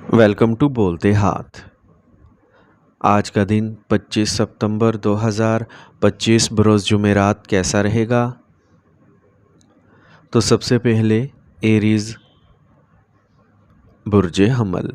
Welcome to बोलते हाथ। आज का दिन 25 सितंबर 2025 बरोज़ जुमेरात कैसा रहेगा? तो सबसे पहले एरीज बुर्ज हमल।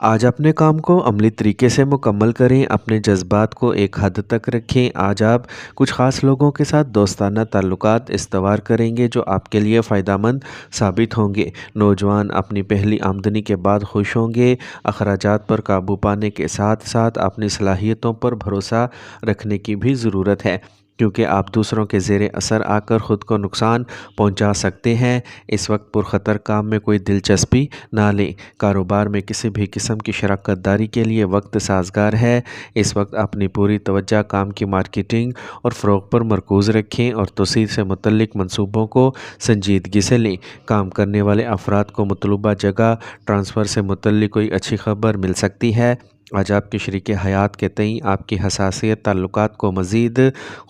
आज अपने काम को अमली तरीके से मुकम्मल करें, अपने जज्बात को एक हद तक रखें। आज आप कुछ ख़ास लोगों के साथ दोस्ताना ताल्लुकात इस्तवार करेंगे जो आपके लिए फ़ायदेमंद साबित होंगे। नौजवान अपनी पहली आमदनी के बाद खुश होंगे। अखराजात पर काबू पाने के साथ साथ अपनी सलाहियतों पर भरोसा रखने की भी ज़रूरत है, क्योंकि आप दूसरों के ज़ेरे असर आकर ख़ुद को नुकसान पहुंचा सकते हैं। इस वक्त पुरखतर काम में कोई दिलचस्पी ना लें। कारोबार में किसी भी किस्म की शराकत दारी के लिए वक्त साजगार है। इस वक्त अपनी पूरी तवज्जो काम की मार्केटिंग और फ़रोग़ पर मरकूज़ रखें और तोसी से मुतल्लिक मंसूबों को संजीदगी से लें। काम करने वाले अफराद को मतलूबा जगह ट्रांसफ़र से मुतल्लिक कोई अच्छी खबर मिल सकती है। आज आपके शरीके हयात के तईं आपकी हसासियत ताल्लुकात को मज़ीद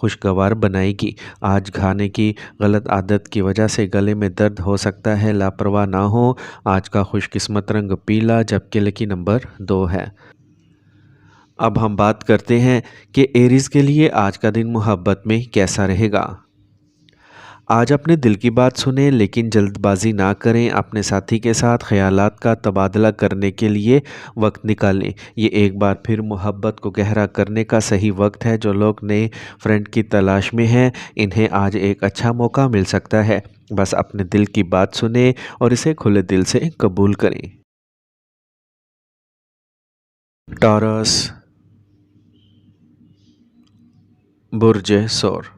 खुशगवार बनाएगी। आज खाने की गलत आदत की वजह से गले में दर्द हो सकता है, लापरवाह ना हो। आज का खुशकिस्मत रंग पीला जबकि लकी नंबर 2 है। अब हम बात करते हैं कि एरीज़ के लिए आज का दिन मोहब्बत में कैसा रहेगा। आज अपने दिल की बात सुनें लेकिन जल्दबाजी ना करें। अपने साथी के साथ ख्यालात का तबादला करने के लिए वक्त निकालें। ये एक बार फिर मोहब्बत को गहरा करने का सही वक्त है। जो लोग नए फ्रेंड की तलाश में हैं, इन्हें आज एक अच्छा मौका मिल सकता है। बस अपने दिल की बात सुनें और इसे खुले दिल से कबूल करें। टॉरस बुर्ज सौर।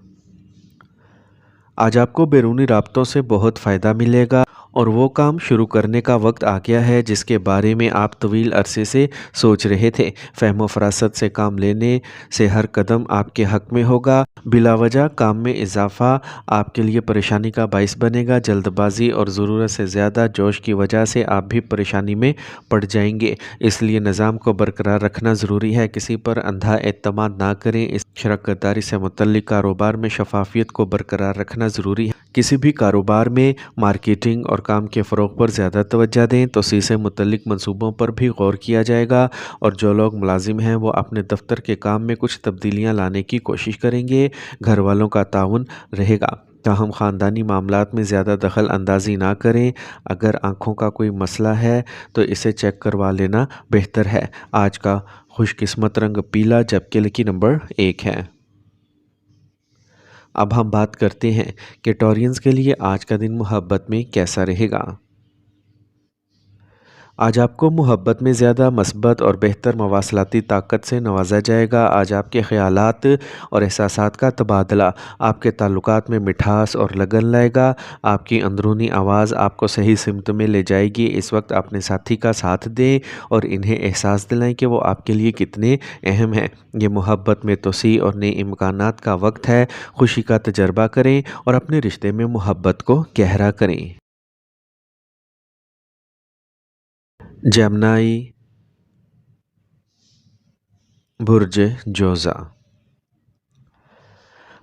आज आपको बैरूनी राब्तों से बहुत फ़ायदा मिलेगा और वो काम शुरू करने का वक्त आ गया है जिसके बारे में आप तवील अरसे से सोच रहे थे। फ़हम फ़रासत से काम लेने से हर कदम आपके हक़ में होगा। बिलावजह काम में इजाफ़ा आपके लिए परेशानी का बाइस बनेगा। जल्दबाजी और ज़रूरत से ज़्यादा जोश की वजह से आप भी परेशानी में पड़ जाएंगे, इसलिए निज़ाम को बरकरार रखना ज़रूरी है। किसी पर अंधा एतमाद ना करें। इस शराकत दारी से मुतल्लिक कारोबार में शफाफियत को बरकरार रखना ज़रूरी है। किसी भी कारोबार में मार्केटिंग और काम के फ़रोग़ पर ज़्यादा तवज्जो दें तो से मुतल्लिक मंसूबों पर भी गौर किया जाएगा। और जो लोग मुलाजिम हैं वो अपने दफ्तर के काम में कुछ तब्दीलियाँ लाने की कोशिश करेंगे। घर वालों का ताउन रहेगा, ताहम ख़ानदानी मामलात में ज़्यादा दखल अंदाज़ी ना करें। अगर आँखों का कोई मसला है तो इसे चेक करवा लेना बेहतर है। आज का खुशकिस्मत रंग पीला जबकि लकी नंबर 1 है। अब हम बात करते हैं कि टॉरियंस के लिए आज का दिन मोहब्बत में कैसा रहेगा। आज आपको मोहब्बत में ज़्यादा मस्बत और बेहतर मवासलाती ताकत से नवाजा जाएगा। आज आपके ख़यालात और एहसासात का तबादला आपके ताल्लुकात में मिठास और लगन लाएगा। आपकी अंदरूनी आवाज़ आपको सही सिमत में ले जाएगी। इस वक्त अपने साथी का साथ दें और इन्हें एहसास दिलाएं कि वो आपके लिए कितने अहम हैं। ये मोहब्बत में तोसी और नए इम्कानात का वक्त है। खुशी का तजर्बा करें और अपने रिश्ते में मोहब्बत को गहरा करें। जेमिनी बुर्ज जोज़ा।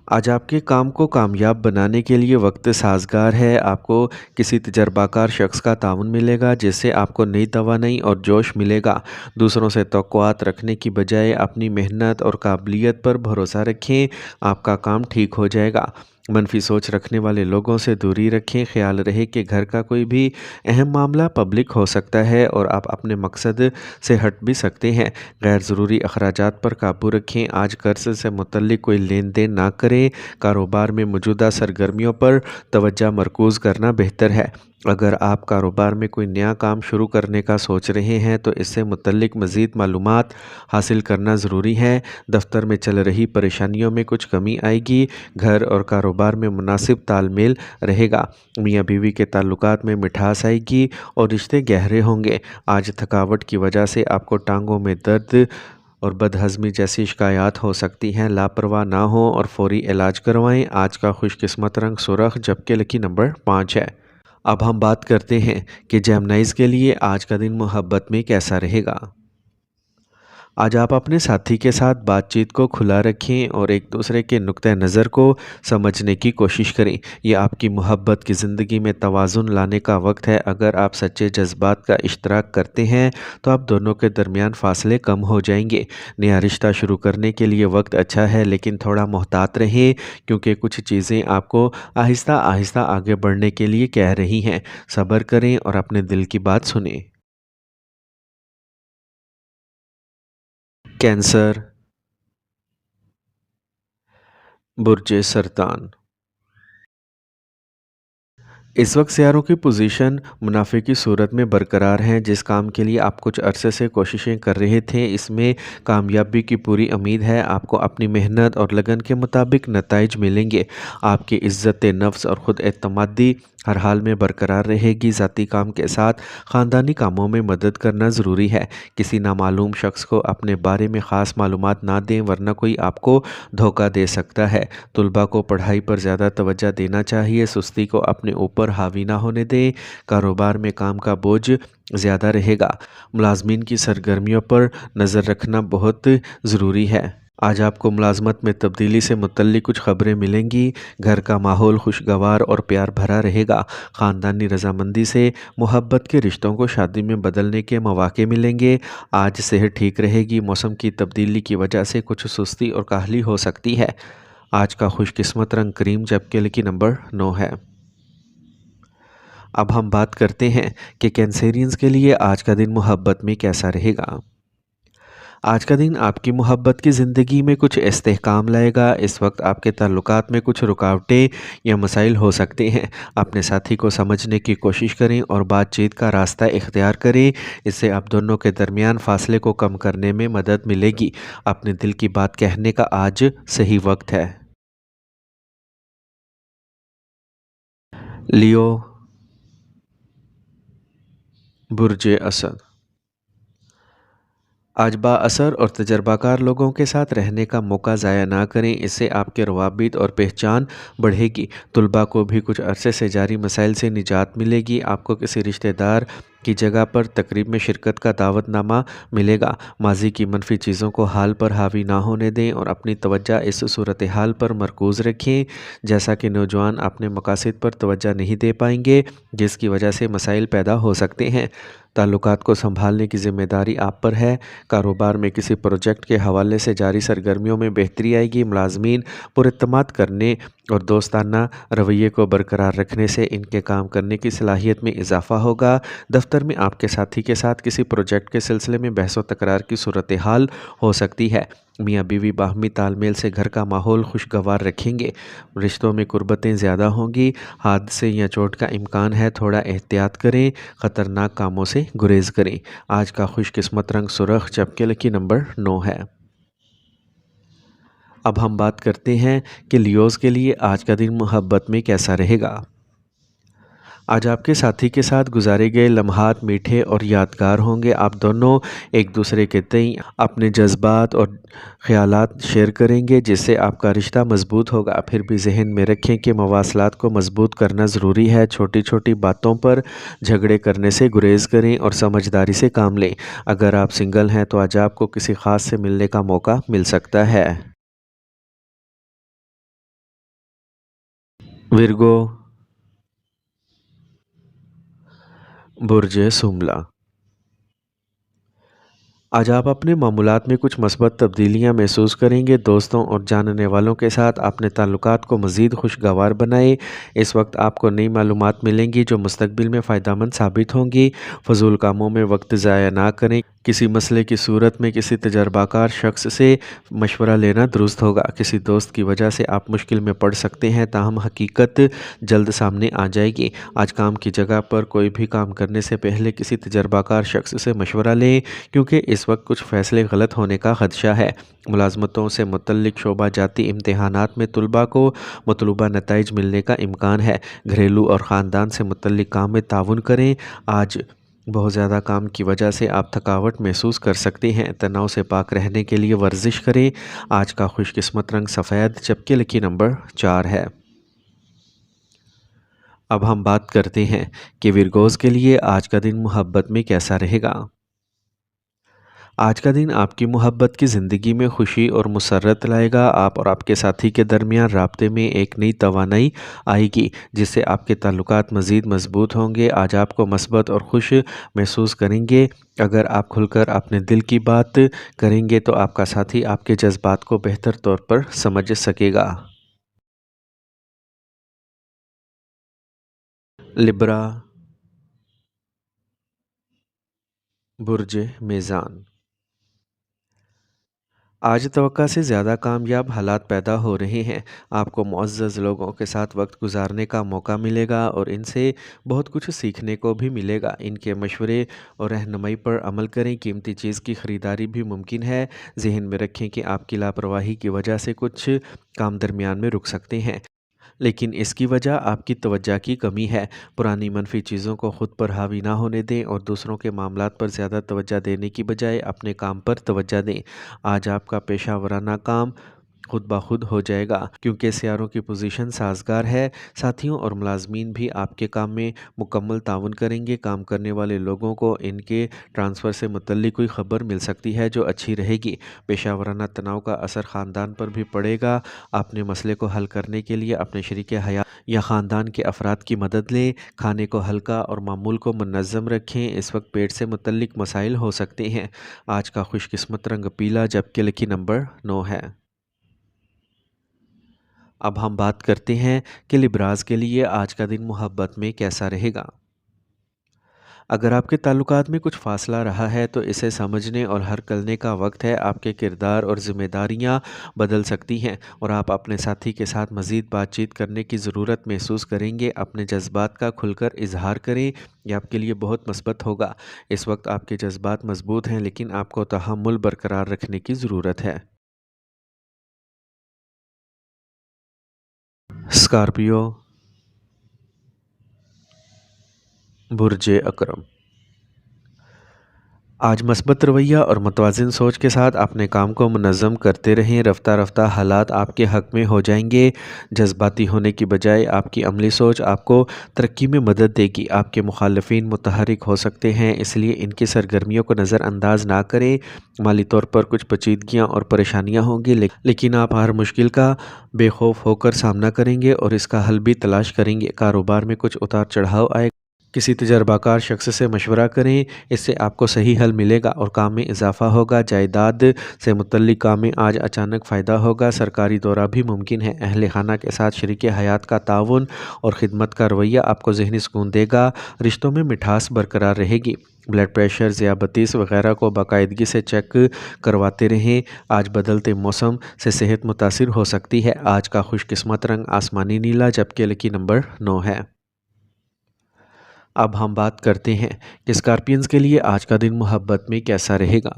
आज आपके काम को कामयाब बनाने के लिए वक्त साजगार है। आपको किसी तजर्बाकार शख्स का ताउन मिलेगा जिससे आपको नई तवानाई और जोश मिलेगा। दूसरों से तवक्कुआत रखने की बजाय अपनी मेहनत और काबिलियत पर भरोसा रखें, आपका काम ठीक हो जाएगा। मनफी सोच रखने वाले लोगों से दूरी रखें। ख्याल रहे कि घर का कोई भी अहम मामला पब्लिक हो सकता है और आप अपने मकसद से हट भी सकते हैं। गैर ज़रूरी अखराजात पर काबू रखें। आज कर्ज से मुतल्लिक कोई लेन देन ना करें। कारोबार में मौजूदा सरगर्मियों पर तवज्जो मरकूज़ करना बेहतर है। अगर आप कारोबार में कोई नया काम शुरू करने का सोच रहे हैं तो इससे मुतल्लिक मज़ीद मालूमात हासिल करना ज़रूरी है। दफ्तर में चल रही परेशानियों में कुछ कमी आएगी। घर और कारोबार में मुनासिब तालमेल रहेगा। मियाँ बीवी के ताल्लुकात में मिठास आएगी और रिश्ते गहरे होंगे। आज थकावट की वजह से आपको टांगों में दर्द और बदहज़मी जैसी शिकायत हो सकती हैं। लापरवाह ना हो और फौरी इलाज करवाएं। आज का खुशकिस्मत रंग सुरख जबकि लकी नंबर 5 है। अब हम बात करते हैं कि जेमिनीज़ के लिए आज का दिन मोहब्बत में कैसा रहेगा। आज आप अपने साथी के साथ बातचीत को खुला रखें और एक दूसरे के नुक्ते नज़र को समझने की कोशिश करें। ये आपकी मोहब्बत की ज़िंदगी में तवाज़ुन लाने का वक्त है। अगर आप सच्चे जज्बात का इश्तराक करते हैं तो आप दोनों के दरमियान फासले कम हो जाएंगे। नया रिश्ता शुरू करने के लिए वक्त अच्छा है, लेकिन थोड़ा मोहतात रहें क्योंकि कुछ चीज़ें आपको आहिस्ता आहिस्ता आगे बढ़ने के लिए कह रही हैं। सब्र करें और अपने दिल की बात सुनें। कैंसर, बुर्ज सरतान। इस वक्त सियारों की पोजीशन मुनाफे की सूरत में बरकरार हैं। जिस काम के लिए आप कुछ अरसे से कोशिशें कर रहे थे, इसमें कामयाबी की पूरी उम्मीद है। आपको अपनी मेहनत और लगन के मुताबिक नताइज मिलेंगे। आपकी इज़्ज़त नफ्स और ख़ुद एतमादी हर हाल में बरकरार रहेगी। ज़ाती काम के साथ ख़ानदानी कामों में मदद करना ज़रूरी है। किसी नामालूम शख्स को अपने बारे में ख़ास मालूमात ना दें, वरना कोई आपको धोखा दे सकता है। तुलबा को पढ़ाई पर ज़्यादा तवज्जो देना चाहिए। सुस्ती को अपने ऊपर हावी ना होने दें। कारोबार में काम का बोझ ज़्यादा रहेगा। मुलाजमीन की सरगर्मियों पर नज़र रखना बहुत ज़रूरी है। आज आपको मुलाजमत में तब्दीली से मुतल्लिक कुछ ख़बरें मिलेंगी। घर का माहौल खुशगवार और प्यार भरा रहेगा। ख़ानदानी रजामंदी से मोहब्बत के रिश्तों को शादी में बदलने के मौके मिलेंगे। आज सेहत ठीक रहेगी। मौसम की तब्दीली की वजह से कुछ सुस्ती और काहली हो सकती है। आज का खुशकिस्मत रंग क्रीम, जबकि लकी नंबर 9 है। अब हम बात करते हैं कि कैंसेरियंस के लिए आज का दिन मोहब्बत में कैसा रहेगा। आज का दिन आपकी मोहब्बत की ज़िंदगी में कुछ इस्तेहकाम लाएगा। इस वक्त आपके ताल्लुकात में कुछ रुकावटें या मसाइल हो सकते हैं। अपने साथी को समझने की कोशिश करें और बातचीत का रास्ता इख्तियार करें। इससे आप दोनों के दरमियान फासले को कम करने में मदद मिलेगी। अपने दिल की बात कहने का आज सही वक्त है। लियो, बुर्ज असद। आज बाअसर और तजर्बाकार लोगों के साथ रहने का मौका ज़ाया ना करें। इससे आपके रवाबित और पहचान बढ़ेगी। तुलबा को भी कुछ अरसे से जारी मसाइल से निजात मिलेगी। आपको किसी रिश्तेदार की जगह पर तकरीब में शिरकत का दावतनामा मिलेगा। माजी की मनफी चीज़ों को हाल पर हावी ना होने दें और अपनी तवज्जो इस सूरत हाल पर मरकूज़ रखें। जैसा कि नौजवान अपने मकासद पर तवज्जो नहीं दे पाएंगे, जिसकी वजह से मसाइल पैदा हो सकते हैं। ताल्लुकात को संभालने की ज़िम्मेदारी आप पर है। कारोबार में किसी प्रोजेक्ट के हवाले से जारी सरगर्मियों में बेहतरी आएगी। मुलाजमीन पुरएतमाद करने और दोस्ताना रवैये को बरकरार रखने से इनके काम करने की सलाहियत में इजाफ़ा होगा। दफ्तर में आपके साथी के साथ किसी प्रोजेक्ट के सिलसिले में बहस व तकरार की सूरत हाल हो सकती है। मियाँ बीवी बाहमी तालमेल से घर का माहौल खुशगवार रखेंगे। रिश्तों में कुर्बतें ज़्यादा होंगी। हादसे या चोट का इम्कान है, थोड़ा एहतियात करें। ख़तरनाक कामों से गुरेज करें। आज का खुशकिस्मत रंग सुरख, जबकि लकी नंबर 9 है। अब हम बात करते हैं कि लियोज़ के लिए आज का दिन मोहब्बत में कैसा रहेगा। आज आपके साथी के साथ गुजारे गए लम्हात मीठे और यादगार होंगे। आप दोनों एक दूसरे के तई अपने जज्बात और ख़यालात शेयर करेंगे, जिससे आपका रिश्ता मज़बूत होगा। फिर भी जहन में रखें कि मवासलात को मज़बूत करना ज़रूरी है। छोटी छोटी बातों पर झगड़े करने से गुरेज करें और समझदारी से काम लें। अगर आप सिंगल हैं तो आज आपको किसी ख़ास से मिलने का मौका मिल सकता है। विरगो, बुर्ज सुमला। आज आप अपने मामूलात में कुछ मस्बत तब्दीलियाँ महसूस करेंगे। दोस्तों और जानने वालों के साथ अपने ताल्लुकात को मज़ीद खुशगवार बनाएं। इस वक्त आपको नई मालूमात मिलेंगी जो मुस्तकबिल में फ़ायदेमंद साबित होंगी। फ़जूल कामों में वक्त ज़ाया ना करें। किसी मसले की सूरत में किसी तजर्बाकार शख्स से मशवरा लेना दुरुस्त होगा। किसी दोस्त की वजह से आप मुश्किल में पड़ सकते हैं, ताहम हकीकत जल्द सामने आ जाएगी। आज काम की जगह पर कोई भी काम करने से पहले किसी तजर्बाकार शख्स से मशवरा लें, क्योंकि इस वक्त कुछ फ़ैसले गलत होने का खदशा है। मुलाजमतों से मुतल्लिक शोबा जाती इम्तहानात में तुलबा को मतलूबा नताइज मिलने का इम्कान है। घरेलू और ख़ानदान से मुतल्लिक काम में ताउन करें। आज बहुत ज़्यादा काम की वजह से आप थकावट महसूस कर सकते हैं। तनाव से पाक रहने के लिए वर्जिश करें। आज का खुशकिस्मत रंग सफ़ेद, जबकि लकी नंबर 4 है। अब हम बात करते हैं कि विरगोज़ के लिए आज का दिन मोहब्बत में कैसा रहेगा। آج کا دن آپ کی محبت کی زندگی میں خوشی اور مسرت لائے گا۔ آپ اور آپ کے ساتھی کے درمیان رابطے میں ایک نئی توانائی آئے گی جس سے آپ کے تعلقات مزید مضبوط ہوں گے۔ آج آپ کو مثبت اور خوش محسوس کریں گے۔ اگر آپ کھل کر اپنے دل کی بات کریں گے تو آپ کا ساتھی آپ کے جذبات کو بہتر طور پر سمجھ سکے گا۔ لبرا، برج میزان۔ آج توقع سے زیادہ کامیاب حالات پیدا ہو رہے ہیں۔ آپ کو معزز لوگوں کے ساتھ وقت گزارنے کا موقع ملے گا اور ان سے بہت کچھ سیکھنے کو بھی ملے گا۔ ان کے مشورے اور رہنمائی پر عمل کریں۔ قیمتی چیز کی خریداری بھی ممکن ہے۔ ذہن میں رکھیں کہ آپ کی لاپرواہی کی وجہ سے کچھ کام درمیان میں رک سکتے ہیں، لیکن اس کی وجہ آپ کی توجہ کی کمی ہے۔ پرانی منفی چیزوں کو خود پر حاوی نہ ہونے دیں اور دوسروں کے معاملات پر زیادہ توجہ دینے کی بجائے اپنے کام پر توجہ دیں۔ آج آپ کا پیشہ ورانہ کام خود بخود ہو جائے گا کیونکہ سیاروں کی پوزیشن سازگار ہے۔ ساتھیوں اور ملازمین بھی آپ کے کام میں مکمل تعاون کریں گے۔ کام کرنے والے لوگوں کو ان کے ٹرانسفر سے متعلق کوئی خبر مل سکتی ہے جو اچھی رہے گی۔ پیشہ ورانہ تناؤ کا اثر خاندان پر بھی پڑے گا۔ اپنے مسئلے کو حل کرنے کے لیے اپنے شریک حیات یا خاندان کے افراد کی مدد لیں۔ کھانے کو ہلکا اور معمول کو منظم رکھیں۔ اس وقت پیٹ سے متعلق مسائل ہو سکتے ہیں۔ آج کا خوش قسمت رنگ پیلا جبکہ لکی نمبر 9 ہے۔ اب ہم بات کرتے ہیں کہ لبراز کے لیے آج کا دن محبت میں کیسا رہے گا۔ اگر آپ کے تعلقات میں کچھ فاصلہ رہا ہے تو اسے سمجھنے اور حل کرنے کا وقت ہے۔ آپ کے کردار اور ذمہ داریاں بدل سکتی ہیں اور آپ اپنے ساتھی کے ساتھ مزید بات چیت کرنے کی ضرورت محسوس کریں گے۔ اپنے جذبات کا کھل کر اظہار کریں، یہ آپ کے لیے بہت مثبت ہوگا۔ اس وقت آپ کے جذبات مضبوط ہیں لیکن آپ کو تحمل برقرار رکھنے کی ضرورت ہے۔ اسکارپیو، برج اکرم۔ آج مثبت رویہ اور متوازن سوچ کے ساتھ اپنے کام کو منظم کرتے رہیں۔ رفتہ رفتہ حالات آپ کے حق میں ہو جائیں گے۔ جذباتی ہونے کی بجائے آپ کی عملی سوچ آپ کو ترقی میں مدد دے گی۔ آپ کے مخالفین متحرک ہو سکتے ہیں، اس لیے ان کی سرگرمیوں کو نظر انداز نہ کریں۔ مالی طور پر کچھ پیچیدگیاں اور پریشانیاں ہوں گی لیکن آپ ہر مشکل کا بے خوف ہو کر سامنا کریں گے اور اس کا حل بھی تلاش کریں گے۔ کاروبار میں کچھ اتار چڑھاؤ آئے گا۔ کسی تجربہ کار شخص سے مشورہ کریں، اس سے آپ کو صحیح حل ملے گا اور کام میں اضافہ ہوگا۔ جائیداد سے متعلق کام میں آج اچانک فائدہ ہوگا۔ سرکاری دورہ بھی ممکن ہے۔ اہل خانہ کے ساتھ شریک حیات کا تعاون اور خدمت کا رویہ آپ کو ذہنی سکون دے گا۔ رشتوں میں مٹھاس برقرار رہے گی۔ بلڈ پریشر، ذیابیطس وغیرہ کو باقاعدگی سے چیک کرواتے رہیں۔ آج بدلتے موسم سے صحت متاثر ہو سکتی ہے۔ آج کا خوش قسمت رنگ آسمانی نیلا جبکہ لکی نمبر 9 ہے۔ اب ہم بات کرتے ہیں کہ اسکارپینز کے لیے آج کا دن محبت میں کیسا رہے گا۔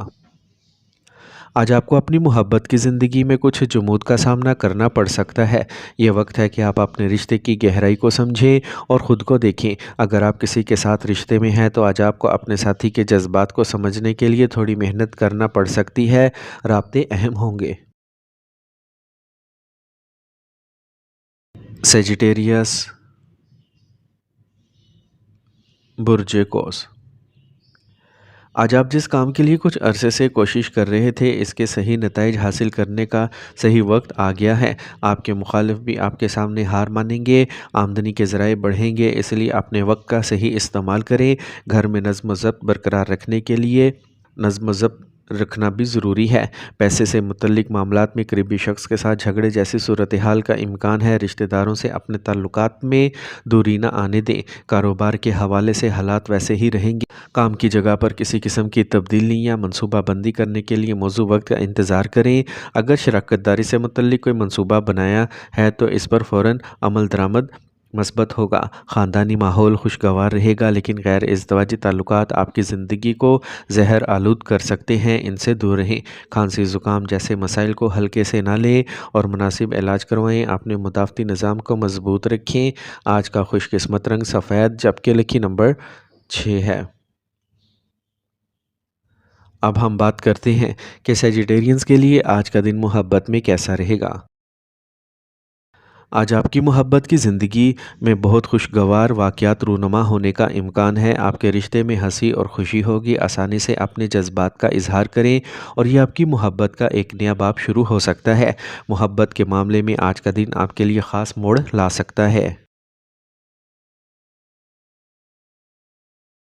آج آپ کو اپنی محبت کی زندگی میں کچھ جمود کا سامنا کرنا پڑ سکتا ہے۔ یہ وقت ہے کہ آپ اپنے رشتے کی گہرائی کو سمجھیں اور خود کو دیکھیں۔ اگر آپ کسی کے ساتھ رشتے میں ہیں تو آج آپ کو اپنے ساتھی کے جذبات کو سمجھنے کے لیے تھوڑی محنت کرنا پڑ سکتی ہے۔ رابطے اہم ہوں گے۔ سیجیٹیریس، برج قوس۔ آج آپ جس کام کے لیے کچھ عرصے سے کوشش کر رہے تھے اس کے صحیح نتائج حاصل کرنے کا صحیح وقت آ گیا ہے۔ آپ کے مخالف بھی آپ کے سامنے ہار مانیں گے۔ آمدنی کے ذرائع بڑھیں گے، اس لیے اپنے وقت کا صحیح استعمال کریں۔ گھر میں نظم و ضبط برقرار رکھنے کے لیے نظم و ضبط رکھنا بھی ضروری ہے۔ پیسے سے متعلق معاملات میں قریبی شخص کے ساتھ جھگڑے جیسی صورتحال کا امکان ہے۔ رشتہ داروں سے اپنے تعلقات میں دوری نہ آنے دیں۔ کاروبار کے حوالے سے حالات ویسے ہی رہیں گے۔ کام کی جگہ پر کسی قسم کی تبدیلی یا منصوبہ بندی کرنے کے لیے موزوں وقت کا انتظار کریں۔ اگر شراکت داری سے متعلق کوئی منصوبہ بنایا ہے تو اس پر فوراً عمل درآمد مثبت ہوگا۔ خاندانی ماحول خوشگوار رہے گا لیکن غیر ازدواجی تعلقات آپ کی زندگی کو زہر آلود کر سکتے ہیں، ان سے دور رہیں۔ کھانسی زکام جیسے مسائل کو ہلکے سے نہ لیں اور مناسب علاج کروائیں۔ اپنے مدافعتی نظام کو مضبوط رکھیں۔ آج کا خوش قسمت رنگ سفید جبکہ لکی نمبر 6 ہے۔ اب ہم بات کرتے ہیں کہ سیجیٹیرینز کے لیے آج کا دن محبت میں کیسا رہے گا۔ آج آپ کی محبت کی زندگی میں بہت خوشگوار واقعات رونما ہونے کا امکان ہے۔ آپ کے رشتے میں ہنسی اور خوشی ہوگی۔ آسانی سے اپنے جذبات کا اظہار کریں اور یہ آپ کی محبت کا ایک نیا باب شروع ہو سکتا ہے۔ محبت کے معاملے میں آج کا دن آپ کے لیے خاص موڑ لا سکتا ہے۔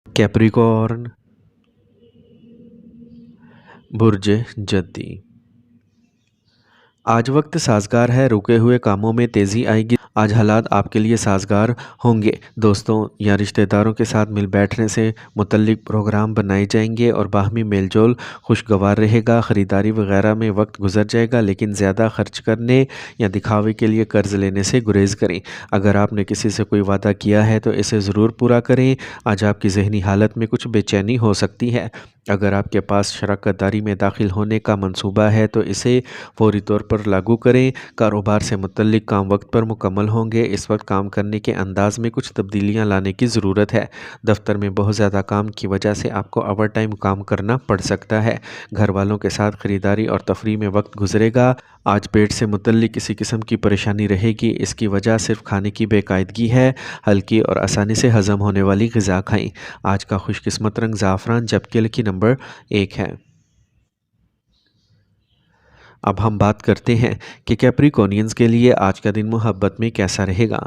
کیپریکارن، برج جدی، آج وقت سازگار ہے، رکے ہوئے کاموں میں تیزی آئے گی۔ آج حالات آپ کے لیے سازگار ہوں گے۔ دوستوں یا رشتہ داروں کے ساتھ مل بیٹھنے سے متعلق پروگرام بنائے جائیں گے اور باہمی میل جول خوشگوار رہے گا۔ خریداری وغیرہ میں وقت گزر جائے گا، لیکن زیادہ خرچ کرنے یا دکھاوے کے لیے قرض لینے سے گریز کریں۔ اگر آپ نے کسی سے کوئی وعدہ کیا ہے تو اسے ضرور پورا کریں۔ آج آپ کی ذہنی حالت میں کچھ بے چینی ہو سکتی ہے۔ اگر آپ کے پاس شراکت داری میں داخل ہونے کا منصوبہ ہے تو اسے فوری طور پر لاگو کریں۔ کاروبار سے متعلق کام وقت پر مکمل ہوں گے۔ اس وقت کام کرنے کے انداز میں کچھ تبدیلیاں لانے کی ضرورت ہے۔ دفتر میں بہت زیادہ کام کی وجہ سے آپ کو اوور ٹائم کام کرنا پڑ سکتا ہے۔ گھر والوں کے ساتھ خریداری اور تفریح میں وقت گزرے گا۔ آج پیٹ سے متعلق کسی قسم کی پریشانی رہے گی۔ اس کی وجہ صرف کھانے کی بے قاعدگی ہے۔ ہلکی اور آسانی سے ہضم ہونے والی غذا کھائیں۔ آج کا خوش قسمت رنگ زعفران، جبکہ لکی نمبر 1 ہے۔ اب ہم بات کرتے ہیں کہ کیپریکونینز کے لیے آج کا دن محبت میں کیسا رہے گا۔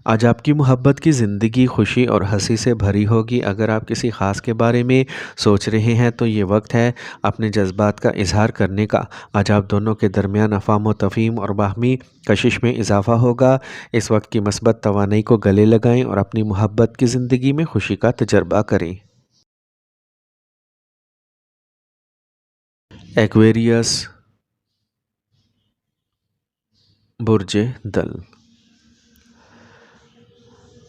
آج آپ کی محبت کی زندگی خوشی اور ہنسی سے بھری ہوگی۔ اگر آپ کسی خاص کے بارے میں سوچ رہے ہیں تو یہ وقت ہے اپنے جذبات کا اظہار کرنے کا۔ آج آپ دونوں کے درمیان افہام و تفہیم اور باہمی کشش میں اضافہ ہوگا۔ اس وقت کی مثبت توانائی کو گلے لگائیں اور اپنی محبت کی زندگی میں خوشی کا تجربہ کریں۔ ایکویریس، برج دل،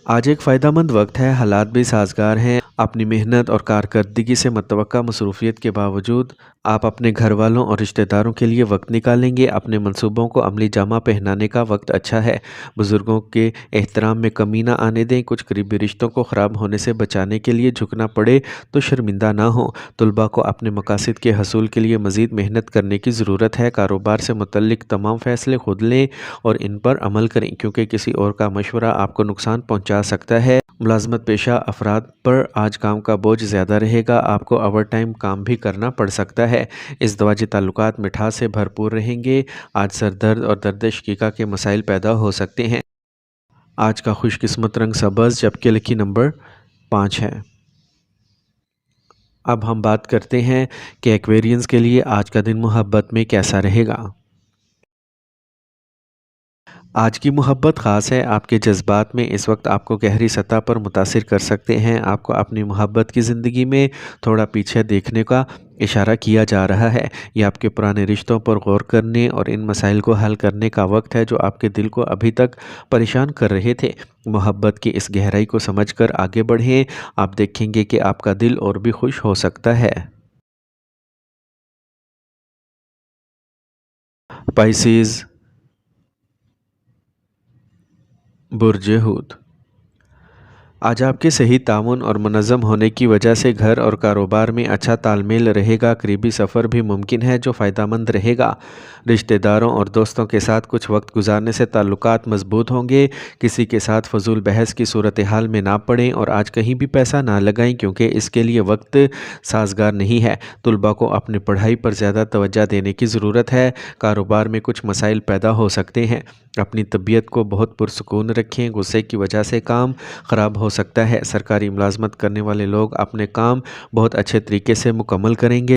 آج ایک فائدہ مند وقت ہے، حالات بھی سازگار ہیں۔ اپنی محنت اور کارکردگی سے متوقع مصروفیت کے باوجود آپ اپنے گھر والوں اور رشتہ داروں کے لیے وقت نکالیں گے۔ اپنے منصوبوں کو عملی جامہ پہنانے کا وقت اچھا ہے۔ بزرگوں کے احترام میں کمی نہ آنے دیں۔ کچھ قریبی رشتوں کو خراب ہونے سے بچانے کے لیے جھکنا پڑے تو شرمندہ نہ ہوں۔ طلباء کو اپنے مقاصد کے حصول کے لیے مزید محنت کرنے کی ضرورت ہے۔ کاروبار سے متعلق تمام فیصلے خود لیں اور ان پر عمل کریں، کیونکہ کسی اور کا مشورہ آپ کو نقصان پہنچا سکتا ہے۔ ملازمت پیشہ افراد پر آج کام کا بوجھ زیادہ رہے گا۔ آپ کو اوور ٹائم کام بھی کرنا پڑ سکتا ہے۔ ازدواجی تعلقات مٹھاس سے بھرپور رہیں گے۔ آج سر درد اور درد شقیقہ کے مسائل پیدا ہو سکتے ہیں۔ آج کا خوش قسمت رنگ سبز، جبکہ لکی نمبر 5 ہے۔ اب ہم بات کرتے ہیں کہ ایکویرینز کے لیے آج کا دن محبت میں کیسا رہے گا۔ آج کی محبت خاص ہے۔ آپ کے جذبات میں اس وقت آپ کو گہری سطح پر متاثر کر سکتے ہیں۔ آپ کو اپنی محبت کی زندگی میں تھوڑا پیچھے دیکھنے کا اشارہ کیا جا رہا ہے۔ یہ آپ کے پرانے رشتوں پر غور کرنے اور ان مسائل کو حل کرنے کا وقت ہے جو آپ کے دل کو ابھی تک پریشان کر رہے تھے۔ محبت کی اس گہرائی کو سمجھ کر آگے بڑھیں۔ آپ دیکھیں گے کہ آپ کا دل اور بھی خوش ہو سکتا ہے۔ پائسیز، برج حوت، آج آپ کے صحیح تعاون اور منظم ہونے کی وجہ سے گھر اور کاروبار میں اچھا تال میل رہے گا۔ قریبی سفر بھی ممکن ہے جو فائدہ مند رہے گا۔ رشتہ داروں اور دوستوں کے ساتھ کچھ وقت گزارنے سے تعلقات مضبوط ہوں گے۔ کسی کے ساتھ فضول بحث کی صورتحال میں نہ پڑیں اور آج کہیں بھی پیسہ نہ لگائیں، کیونکہ اس کے لیے وقت سازگار نہیں ہے۔ طلباء کو اپنی پڑھائی پر زیادہ توجہ دینے کی ضرورت ہے۔ کاروبار میں کچھ مسائل پیدا ہو سکتے ہیں۔ اپنی طبیعت کو بہت پرسکون رکھیں۔ غصے کی وجہ سے کام خراب ہو سکتا ہے۔ سرکاری ملازمت کرنے والے لوگ اپنے کام بہت اچھے طریقے سے مکمل کریں گے،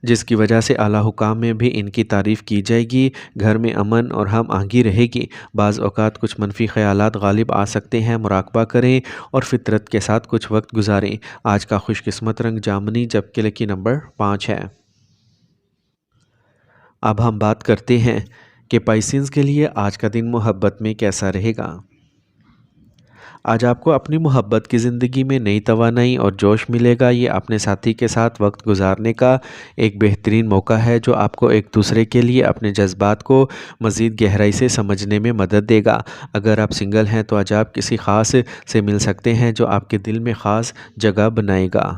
جس کی وجہ سے اعلیٰ حکام میں بھی ان کی تعریف کی جائے گی۔ گھر میں امن اور ہم آہنگی رہے گی۔ بعض اوقات کچھ منفی خیالات غالب آ سکتے ہیں۔ مراقبہ کریں اور فطرت کے ساتھ کچھ وقت گزاریں۔ آج کا خوش قسمت رنگ جامنی، جبکہ لکی نمبر 5 ہے۔ اب ہم بات کرتے ہیں کہ پائسینز کے لیے آج کا دن محبت میں کیسا رہے گا۔ آج آپ کو اپنی محبت کی زندگی میں نئی توانائی اور جوش ملے گا۔ یہ اپنے ساتھی کے ساتھ وقت گزارنے کا ایک بہترین موقع ہے جو آپ کو ایک دوسرے کے لیے اپنے جذبات کو مزید گہرائی سے سمجھنے میں مدد دے گا۔ اگر آپ سنگل ہیں تو آج آپ کسی خاص سے مل سکتے ہیں جو آپ کے دل میں خاص جگہ بنائے گا۔